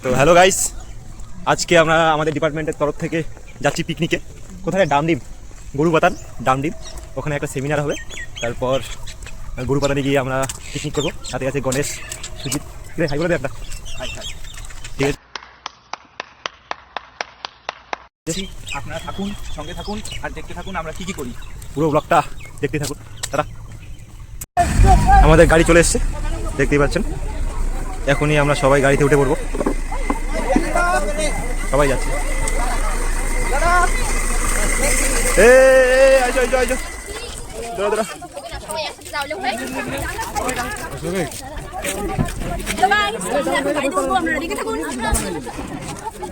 তো hello guys, আজকে আমরা আমাদের ডিপার্টমেন্টের তরফ থেকে যাচ্ছি পিকনিকে। কোথায়? ডামডিম, গরুপাতান ডামডিম। ওখানে একটা সেমিনার হবে, তারপর গরুপাতানে গিয়ে আমরা পিকনিক করবো। সাথে আছে গণেশ, সুজিত। হাই বলে দে একটা। ঠিক আছে, আপনারা থাকুন, সঙ্গে থাকুন আর দেখতে থাকুন আমরা কি কি করি। পুরো ব্লগটা দেখতে থাকুন। তারা আমাদের গাড়ি চলে এসছে, দেখতেই পাচ্ছেন। এখনই আমরা সবাই গাড়িতে উঠে পড়বো, সবাই যাচ্ছে।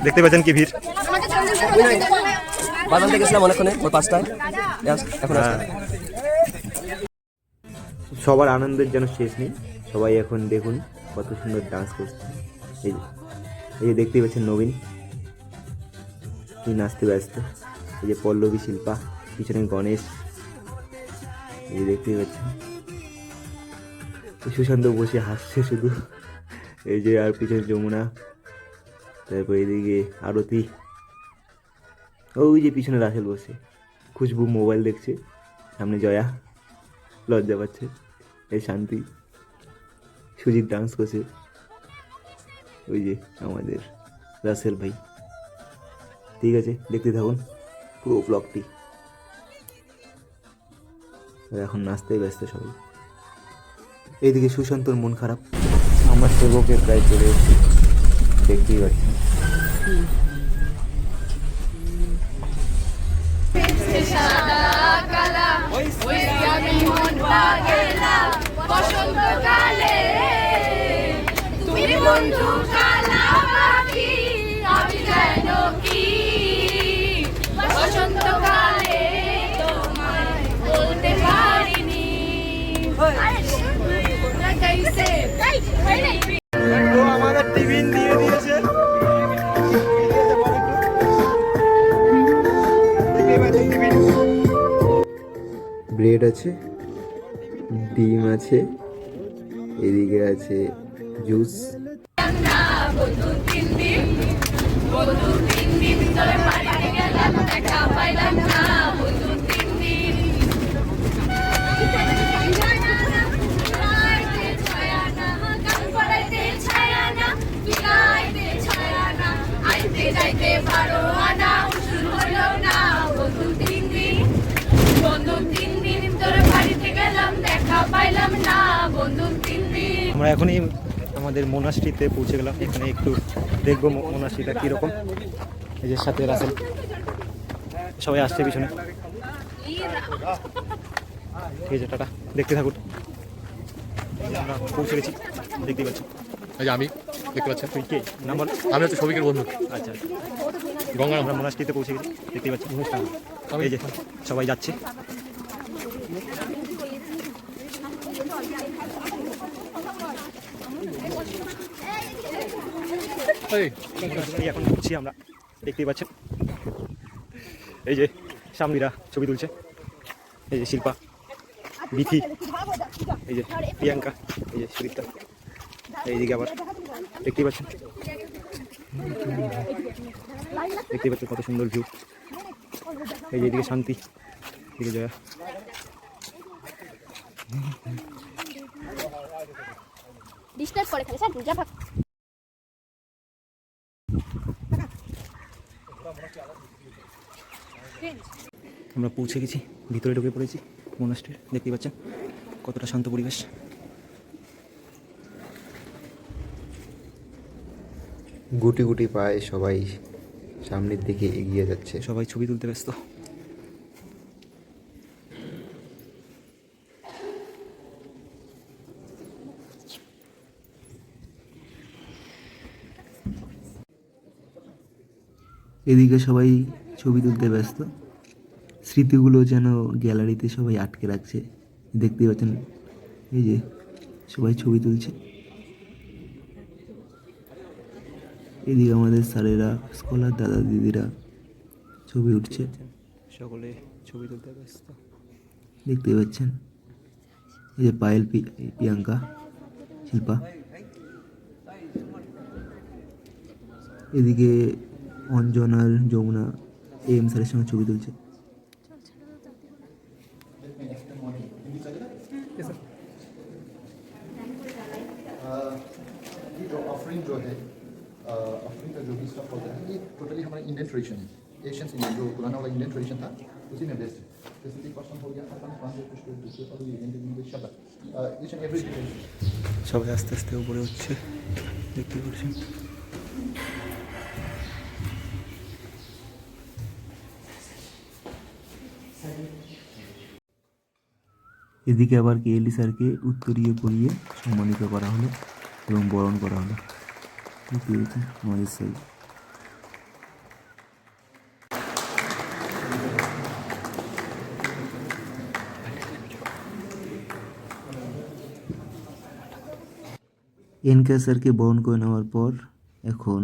দেখতে পাচ্ছেন কি ভিড়। বাজার গেছিলাম অনেকক্ষণে, ওই 5টায় এখন সবার আনন্দের যেন শেষ নেই। সবাই এখন দেখুন কত সুন্দর ডান্স করছে। এই যে দেখতেই পাচ্ছেন নবীন কি নাচতে ব্যস্ত। এই যে পল্লবী, শিল্পা, পিছনে গণেশ। এই যে দেখতেই পাচ্ছেন সুশান্ত বসে হাসছে শুধু। এই যে আর পিছনে যমুনা, তারপর এদিকে আরতি, ওই যে পিছনে রাসেল বসে, খুশবু মোবাইল দেখছে, সামনে জয়া লজ্জা পাচ্ছে, এই শান্তি, সুজিত ডান্স করছে, ওই যে আমাদের রাসেল ভাই। ঠিক আছে, দেখতে থাকুন পুরো ব্লগটি। এখন নাচতে ব্যস্ত সবাই। এইদিকে সুশান্তর মন খারাপ। আমার সেবকের প্রায় চলে এসেছি, দেখতেই পাচ্ছেন। আমাদের টিফিন দিয়ে দিয়েছে, ব্রেড আছে, ডিম আছে, এদিকে আছে জুস। আমরা এখনই আমাদের মোনাস্ট্রিতে পৌঁছে গেলাম। এখানে একটু দেখবো মোনাস্ট্রিটা কীরকম। এই যে সাথে রাসেল, সবাই আসছে পিছনে। ঠিক আছে, টাটা, দেখতে থাকুন। আমরা পৌঁছে গেছি, দেখতেই পাচ্ছি। এই যে আমি দেখতে পাচ্ছেন, তুই কে? নাম বল। আমি হচ্ছে সবিকের বন্ধু। আচ্ছা, গঙ্গা। আমরা মোনাস্ট্রিতে পৌঁছে গেছি, দেখতেই পাচ্ছি। এই যে সবাই যাচ্ছে। এখন ঘুরছি আমরা, দেখতেই পাচ্ছেন। এই যে সামনেরা ছবি তুলছে, এই যে শিল্পা, বিথি, এই যে প্রিয়াঙ্কা, এই যে সুরিতা, এইদিকে আবার দেখতেই পাচ্ছেন। দেখতেই পাচ্ছেন কত সুন্দর ভিউ। এই যে এদিকে শান্তি, এদিকে জয়া। ডিস্টার্ব করে খালি স্যার, যা ভাগ। আমরা পৌঁছে গেছি, ভিতরে ঢুকে পড়েছি মোনাস্ট্রির। দেখতেই পাচ্ছেন কতটা শান্ত পরিবেশ। গুটি গুটি পায়ে সবাই সামনের দিকে এগিয়ে যাচ্ছে। সবাই ছবি তুলতে ব্যস্ত। এদিকে সবাই ছবি তুলতে ব্যস্ত। স্মৃতিগুলো যেন গ্যালারিতে সবাই আটকে রাখছে, দেখতেই পাচ্ছেন। এই যে সবাই ছবি তুলছে। এদিকে আমাদের স্যারেরা, স্কলার দাদা দিদিরা ছবি উঠছে, সকলে ছবি তুলতে ব্যস্ত, দেখতেই পাচ্ছেন। এই যে পায়েল, প্রিয়াঙ্কা, শিল্পা। এদিকে অঞ্জন আর যমুনা এম স্যারের সঙ্গে ছবি তুলছে। ये जो ऑफरिंग जो है ऑफरिंग का जो भी स्टफ होता है ये टोटली हमारा इंडियन ट्रेडिशन है एशियन इंडियन जो पुराना वाला इंडियन ट्रेडिशन था उसी में बेस्ड है जैसे 30% हो गया अपन ट्रांसलेट कुछ दूसरे पर इंडियन शब्द ईच एंड एवरी সবাই আস্তে আস্তে উপরে হচ্ছে, দেখতে পাচ্ছেন। এদিকে আবার কেএলই স্যারকে উত্তরীয় পরিয়ে সম্মানিত করা হলো এবং বরণ করা হলো, দেখতে পেয়েছেন আমাদের স্যার। এনকে স্যারকে বরণ করে নেওয়ার পর এখন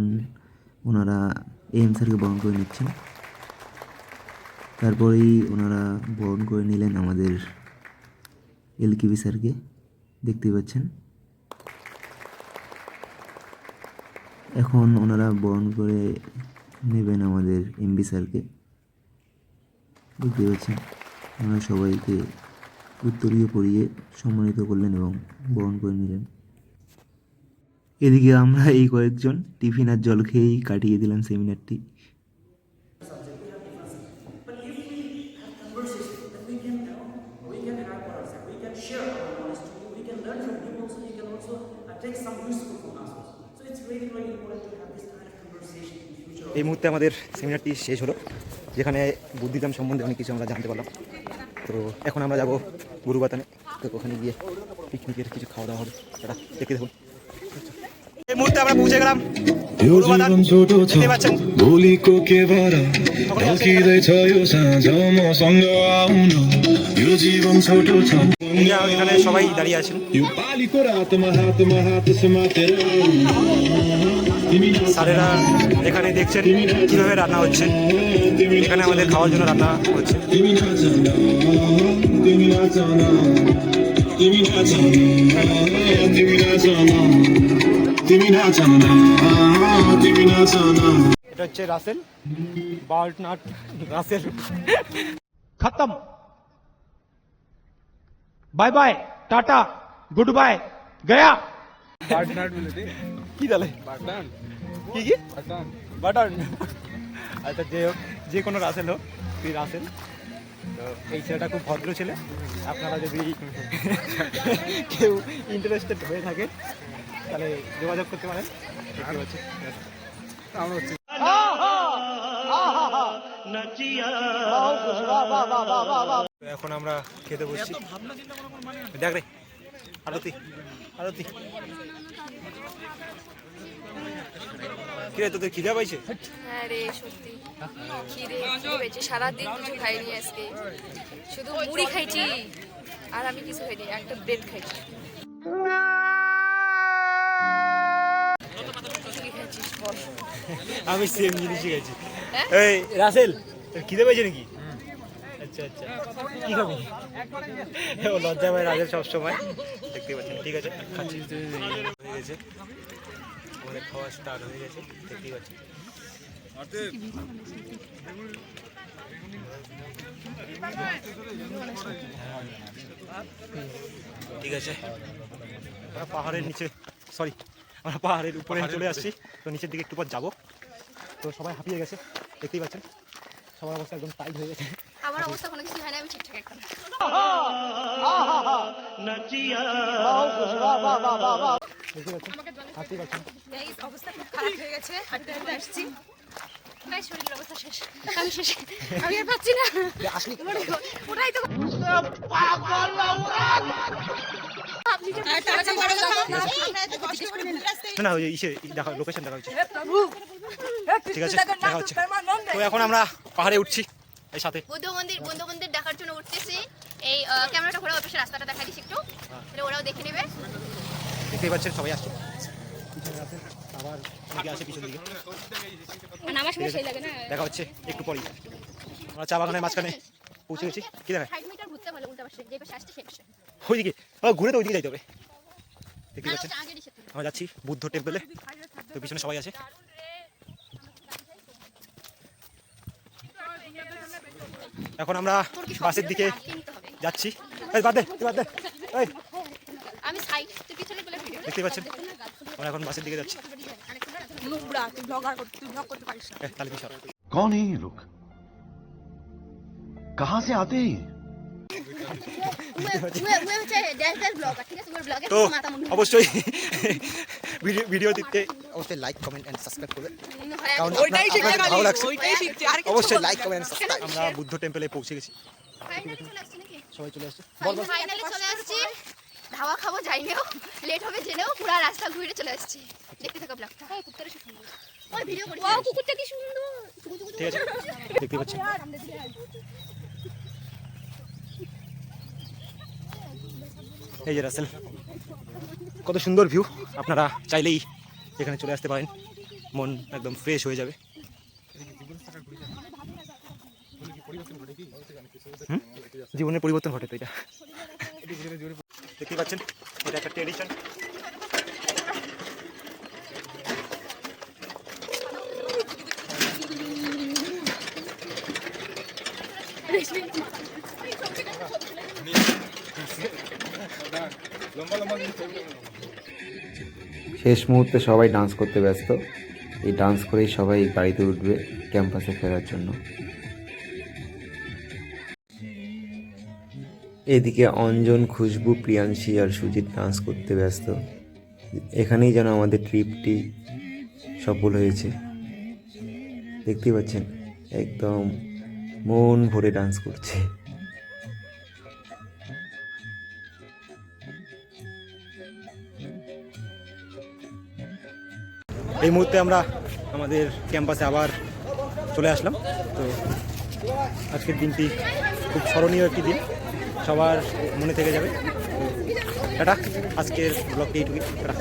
ওনারা এম স্যারকে বরণ করে নিচ্ছেন। তারপরেই ওনারা বরণ করে নিলেন আমাদের এলকেবি স্যারকে, দেখতে পাচ্ছেন। এখন ওনারা বরণ করে নেবেন আমাদের এমবি স্যারকে, দেখতে পাচ্ছেন। ওনারা সবাইকে উত্তরীয় পরিয়ে সম্মানিত করলেন এবং বরণ করে নিলেন। এদিকে আমরা এই কয়েকজন টিফিন আর জল খেয়েই কাটিয়ে দিলাম সেমিনারটি। এই মুহূর্তে আমাদের সেমিনারটি শেষ হলো, যেখানে বুদ্ধিদাম সম্বন্ধে অনেক কিছু আমরা জানতে পারলাম। তো এখন আমরা যাব গুরুবাতানে, তো ওখানে গিয়ে পিকনিকের কিছু খাওয়া দাওয়া হবে, সেটা দেখতে দেখুন। এই মুহূর্তে আমরা পৌঁছে গেলাম গুরুবাতান, দেখতে পাচ্ছেন। এখানে সবাই দাঁড়িয়ে আছেন, স্যারেরা এখানে দেখছেন কীভাবে রান্না হচ্ছে। এখানে আমাদের খাওয়ার জন্য রান্না হচ্ছে। এটা হচ্ছে রাসেল, বার্টনাট রাসেল। खत्म बाय बाय टाटा गुड बाय गया কি তাহলে কি কি বাটন? আচ্ছা, যে হোক, যে কোনো রাসেল হোক, তুই রাসেল। তো এই ছেলেটা খুব ভদ্র ছেলে। আপনারা যদি কেউ ইন্টারেস্টেড হয়ে থাকে তাহলে যোগাযোগ করতে পারেন, দেখতে পাচ্ছেন। এখন আমরা খেতে বসছি। দেখ রে আরতি, আরতি কিরে, তোদের খিদা পাইছে? হ্যাঁ রে, সত্যি খিদে পেয়েছে। সারাদিন কিছু খাইনি আজকে, শুধু মুড়ি খাইছি আর আমি কিছু খাইনি, একটা ব্রেড খাইছি। কি খাইছিস বল? আমি সেম জিনিসই খাইছি। এই রাসেল, তোর খিদে পেয়েছে নাকি? আচ্ছা আচ্ছা, কি খাবি? ও লজ্জা পায় রাজেল সবসময়, দেখতে পাচ্ছেন। ঠিক আছে, খাচ্ছি। হয়ে গেছে আমাদের খাওয়া স্টার্ট হয়ে গেছে, দেখতেই পাচ্ছি। ঠিক আছে, আমরা পাহাড়ের নিচে, সরি, আমরা পাহাড়ের উপরে চলে আসছি। তো নিচের দিকে একটু পর যাবো। তো সবাই হাঁপিয়ে গেছে, দেখতেই পাচ্ছেন। সবার অবস্থা একদম টাইট হয়ে গেছে। আমার অবস্থা কোনো কিছু হয় না, আমি ঠিকঠাক এখন। দেখতে পাচ্ছেন, হাঁটতেই পাচ্ছেন। গাইস, অবস্থা খুব খারাপ হয়ে গেছে, হাঁটতে হাঁটতে আসছি। গাইস, শরীরের অবস্থা শেষ, আমি শেষ, আমি আর পাচ্ছি না। ওটাই তো না, ওই ইসে দেখা, লোকেশন দেখা হচ্ছে। ঠিক আছে, দেখা হচ্ছে। তো এখন আমরা পাহাড়ে উঠছি এই সাথে। বুদ্ধ মন্দির দেখার জন্য উঠতেছি। এই ক্যামেরাটা ঘোরা, অবশ্যই রাস্তাটা দেখা দিচ্ছি একটু, তাহলে ওরাও দেখে নেবে। দেখতেই পাচ্ছেন, সবাই আসছে। আবার অনেকে আসে পিছন দিকে। আমার সময় সেই লাগে না। দেখা হচ্ছে একটু পরেই। আমরা চা বাগানের মাঝখানে পৌঁছে গেছি। কি দেখা 60 মিটার ঘুরতে ভালো, উল্টা পাশে যে পাশে আসছে সেই পাশে। ওইদিকে ঘুরে তো ওইদিকে যাইতে হবে। দেখতে পাচ্ছেন, আগে দিছে। আমরা যাচ্ছি বুদ্ধ টেম্পলে। তো পিছনে সবাই আছে, এখন আমরা তোর কি বাসের দিকে কিনতে হবে যাচ্ছি। এই বাদ দে, তুই বাদ দে। এই আমি সাইড তুই পিছনে বলে ভিডিও দেখতে পাচ্ছেন আমরা এখন বাসের দিকে যাচ্ছি। নুবড়া তুই ব্লগ করতে পারিস না তাহলে কি সর। कौन है ये लोग कहाँ से आते हैं ওয়ে হচ্ছে ড্যান্স ব্লগার, ঠিক আছে? ওর ব্লগে তো মাথা মুন্ডু অবশ্যই ভিডিও দিতে অবশ্যই লাইক কমেন্ট এন্ড সাবস্ক্রাইব করবেন, কারণ আপনাদের ভালো লাগছে। অবশ্যই লাইক কমেন্ট সাবস্ক্রাইব। আমরা বুদ্ধ টেম্পলে পৌঁছে গেছি, ফাইনালি চলে আসছে নাকি? সবাই চলে আসছে। ফাইনালি চলে আসছি। ধাওয়া খাবো যাইনেও, লেট হবে জেনেও পুরো রাস্তা ঘুরে চলে আসছি। দেখতে থাকো ব্লগটা। এই কুত্তাটা কি সুন্দর, ওই ভিডিও করি। ওয়াও কুকুরটা কি সুন্দর। ঠিক আছে, দেখতে পাচ্ছেন। এই যে রাসেল, কত সুন্দর ভিউ। আপনারা চাইলেই এখানে চলে আসতে পারেন, মন একদম ফ্রেশ হয়ে যাবে। জীবনের পরিবর্তন ঘটে তো এটা। দেখতে পাচ্ছেন, এটা একটা ট্রেডিশন। শেষ মুহূর্তে সবাই ডান্স করতে ব্যস্ত। এই ডান্স করেই সবাই গাড়িতে উঠবে ক্যাম্পাসে ফেরার জন্য। এদিকে অঞ্জন, খুশবু, প্রিয়াংশী আর সুজিত ডান্স করতে ব্যস্ত। এখানেই যেন আমাদের ট্রিপটি সফল হয়েছে। দেখতে পাচ্ছেন একদম মন ভরে ডান্স করছে। এই মুহূর্তে আমরা আমাদের ক্যাম্পাসে আবার চলে আসলাম। তো আজকের দিনটি খুব স্মরণীয় একটি দিন, সবার মনে থেকে যাবে। টাটা, আজকের ব্লগটি এইটুকুই। টাটা।